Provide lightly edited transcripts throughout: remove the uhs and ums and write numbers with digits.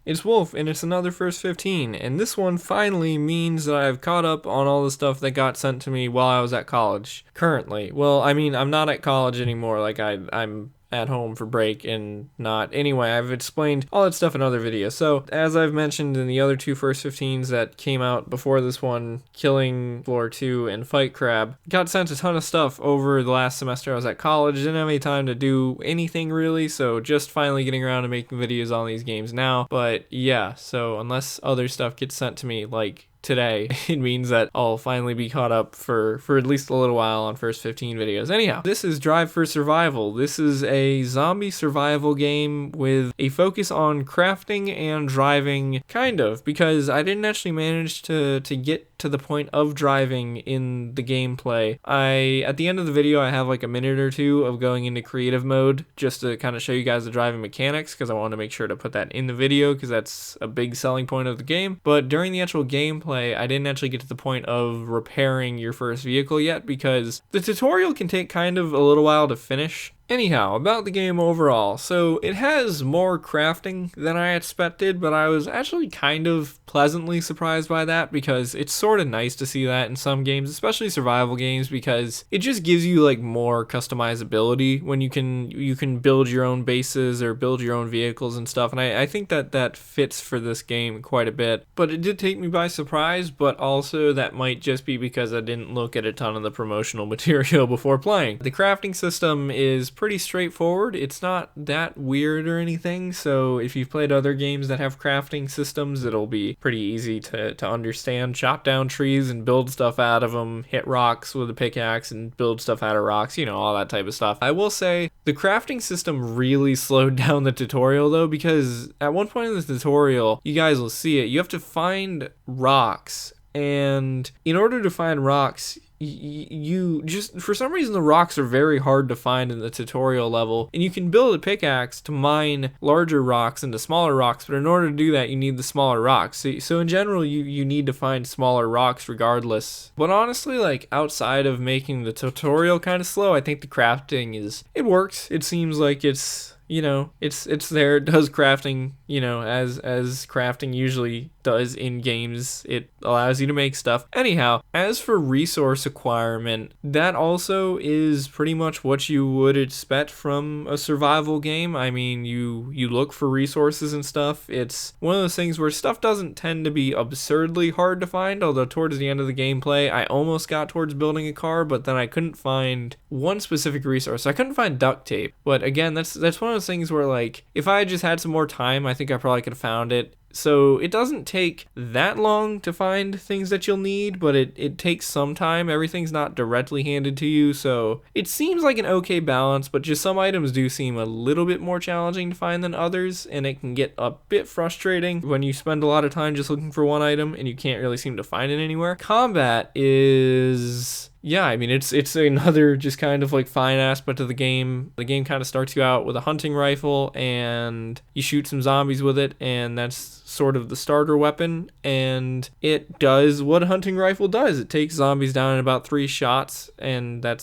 It's Wulf, and it's another First 15, and this one finally means that I've caught up on all the stuff that got sent to me while I was at college. Currently. Well, I mean, I'm not at college anymore, I'm at home for break and not. Anyway, I've explained all that stuff in other videos. So, as I've mentioned in the other two First 15s that came out before this one, Killing Floor 2 and Fight Crab, got sent a ton of stuff over the last semester I was at college. Didn't have any time to do anything really, so just finally getting around to making videos on these games now. But yeah, so unless other stuff gets sent to me, like today, it means that I'll finally be caught up for at least a little while on First 15 videos. Anyhow, this is Drive for Survival. This is a zombie survival game with a focus on crafting and driving, kind of, because I didn't actually manage to get to the point of driving in the gameplay. At the end of the video, I have like a minute or two of going into creative mode just to kind of show you guys the driving mechanics, because I want to make sure to put that in the video because that's a big selling point of the game. But during the actual gameplay, I didn't actually get to the point of repairing your first vehicle yet because the tutorial can take kind of a little while to finish. Anyhow, about the game overall. So it has more crafting than I expected, but I was actually kind of pleasantly surprised by that because it's sort of nice to see that in some games, especially survival games, because it just gives you like more customizability when you can build your own bases or build your own vehicles and stuff. And I think that fits for this game quite a bit. But it did take me by surprise, but also that might just be because I didn't look at a ton of the promotional material before playing. The crafting system is pretty straightforward. It's not that weird or anything, so if you've played other games that have crafting systems, it'll be pretty easy to understand. Chop down trees and build stuff out of them, hit rocks with a pickaxe and build stuff out of rocks, you know, all that type of stuff. I will say the crafting system really slowed down the tutorial though, because at one point in the tutorial, you guys will see it, you have to find rocks, and in order to find rocks, you just, for some reason, the rocks are very hard to find in the tutorial level, and you can build a pickaxe to mine larger rocks into smaller rocks, but in order to do that, you need the smaller rocks. So in general, you need to find smaller rocks regardless. But honestly, like, outside of making the tutorial kind of slow, I think the crafting it works. It seems like it's, you know, it's there. It does crafting, you know, as crafting usually does in games. It allows you to make stuff. Anyhow, as for resource acquirement, that also is pretty much what you would expect from a survival game. I mean, you look for resources and stuff. It's one of those things where stuff doesn't tend to be absurdly hard to find, although towards the end of the gameplay, I almost got towards building a car, but then I couldn't find one specific resource. I couldn't find duct tape. But again, that's one of those things where, like, if I had just had some more time, I think I probably could have found it. So it doesn't take that long to find things that you'll need, but it takes some time. Everything's not directly handed to you, so it seems like an okay balance, but just some items do seem a little bit more challenging to find than others, and it can get a bit frustrating when you spend a lot of time just looking for one item and you can't really seem to find it anywhere. Combat is... yeah, I mean, it's another just kind of like fine aspect of the game. The game kind of starts you out with a hunting rifle and you shoot some zombies with it, and that's sort of the starter weapon, and it does what a hunting rifle does. It takes zombies down in about 3 shots, and I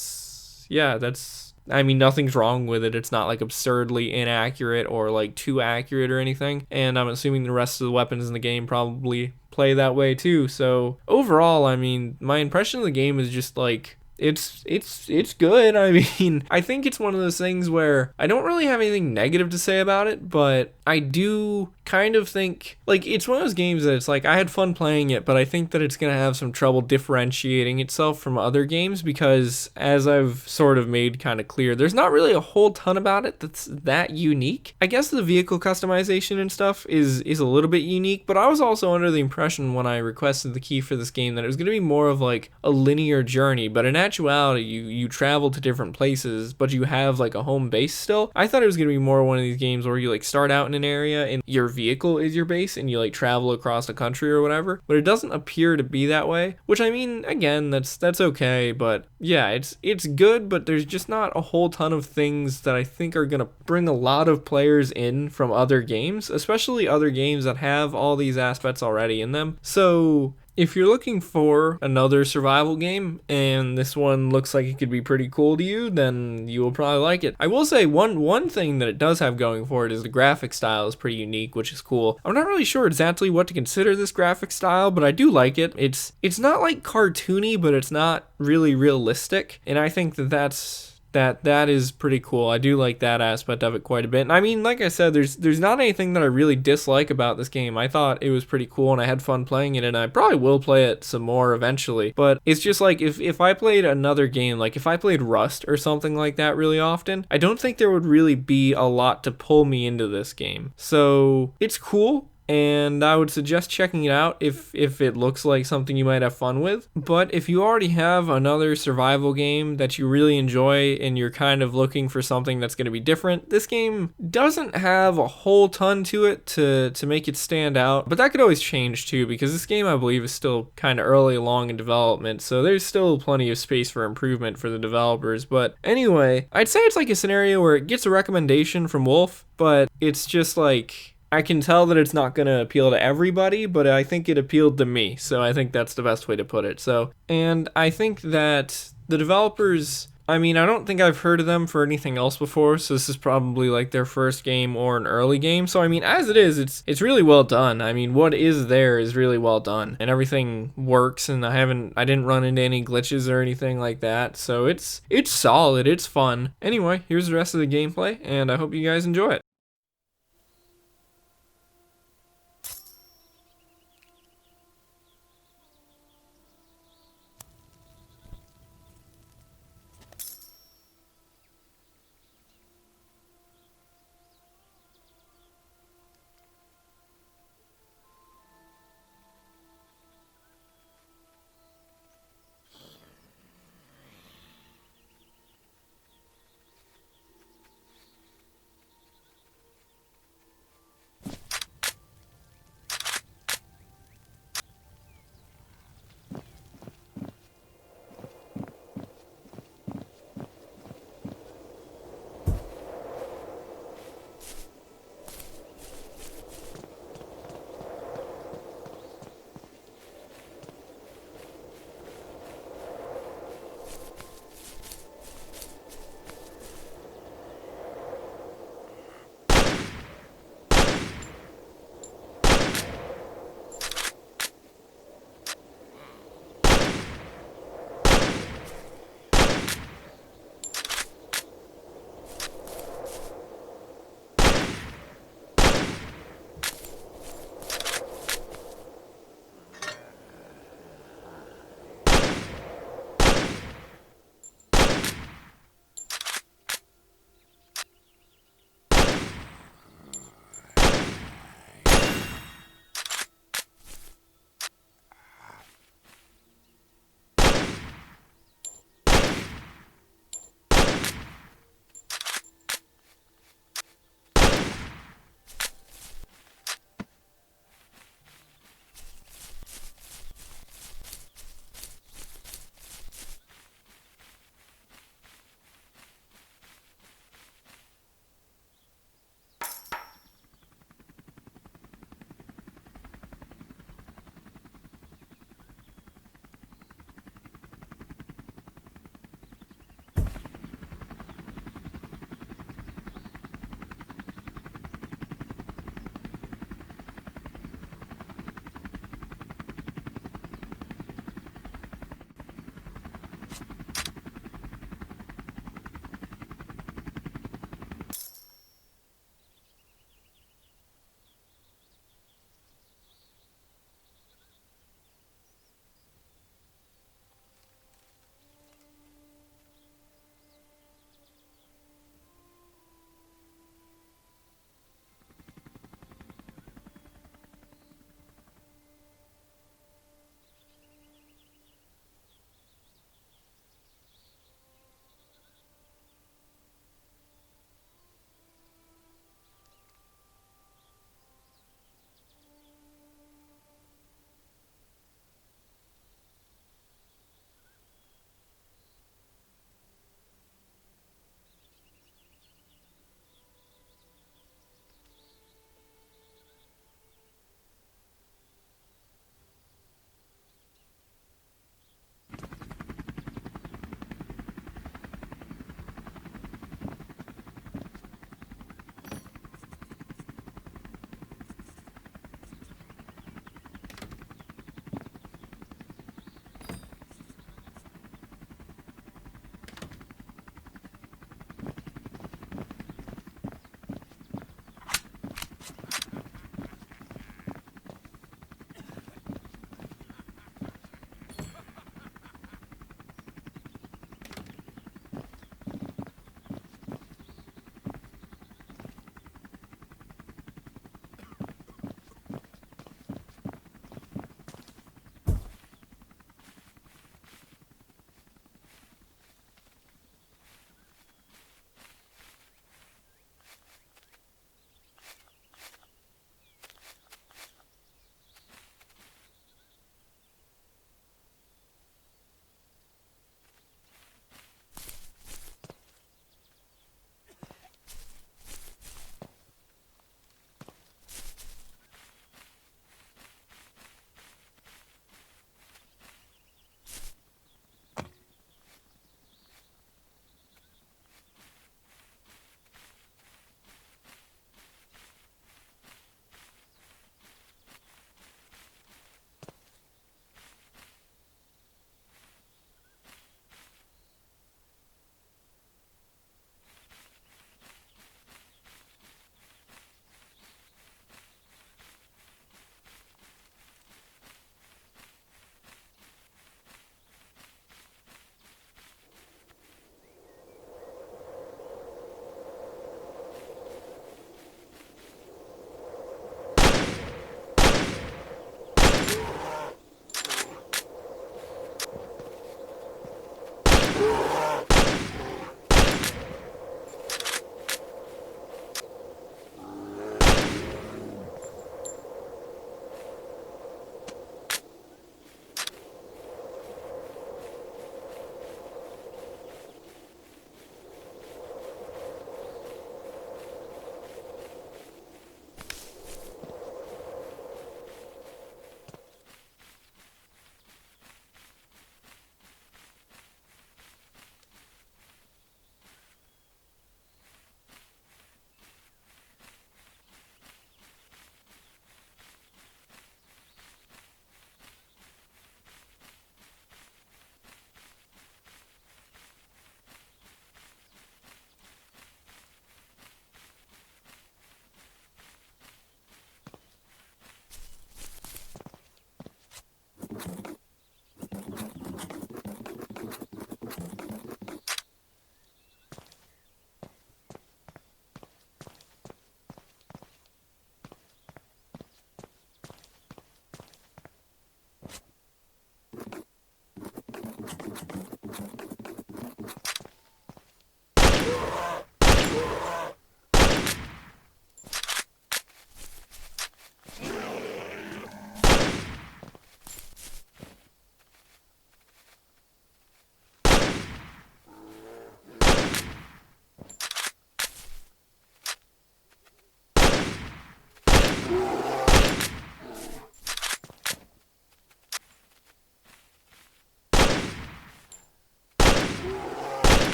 mean, nothing's wrong with it. It's not like absurdly inaccurate or like too accurate or anything, and I'm assuming the rest of the weapons in the game probably play that way too. So overall, I mean, my impression of the game is just like, it's good. I mean, I think it's one of those things where I don't really have anything negative to say about it, but I do kind of think, like, it's one of those games that it's like, I had fun playing it, but I think that it's going to have some trouble differentiating itself from other games because, as I've sort of made kind of clear, there's not really a whole ton about it that's that unique. I guess the vehicle customization and stuff is a little bit unique, but I was also under the impression when I requested the key for this game that it was going to be more of like a linear journey, but in actuality, you travel to different places, but you have like a home base still. I thought it was going to be more one of these games where you like start out in an area and your vehicle is your base and you like travel across the country or whatever, but it doesn't appear to be that way, which, I mean, again, that's okay, but yeah, it's good, but there's just not a whole ton of things that I think are going to bring a lot of players in from other games, especially other games that have all these aspects already in them. So If you're looking for another survival game and this one looks like it could be pretty cool to you, then you will probably like it. I will say one thing that it does have going for it is the graphic style is pretty unique, which is cool. I'm not really sure exactly what to consider this graphic style, but I do like it. It's not like cartoony, but it's not really realistic, and I think that is pretty cool. I do like that aspect of it quite a bit. And I mean, like I said, there's not anything that I really dislike about this game. I thought it was pretty cool and I had fun playing it, and I probably will play it some more eventually. But it's just like if I played another game, like if I played Rust or something like that really often, I don't think there would really be a lot to pull me into this game. So it's cool, and I would suggest checking it out if it looks like something you might have fun with. But if you already have another survival game that you really enjoy and you're kind of looking for something that's going to be different, this game doesn't have a whole ton to it to make it stand out. But that could always change too, because this game, I believe, is still kind of early along in development, so there's still plenty of space for improvement for the developers. But anyway, I'd say it's like a scenario where it gets a recommendation from Wulf, but it's just like, I can tell that it's not going to appeal to everybody, but I think it appealed to me, so I think that's the best way to put it. So, and I think that the developers, I mean, I don't think I've heard of them for anything else before, so this is probably like their first game or an early game. So I mean, as it is, it's really well done. I mean, what is there is really well done, and everything works, and I didn't run into any glitches or anything like that. So it's solid, it's fun. Anyway, here's the rest of the gameplay, and I hope you guys enjoy it.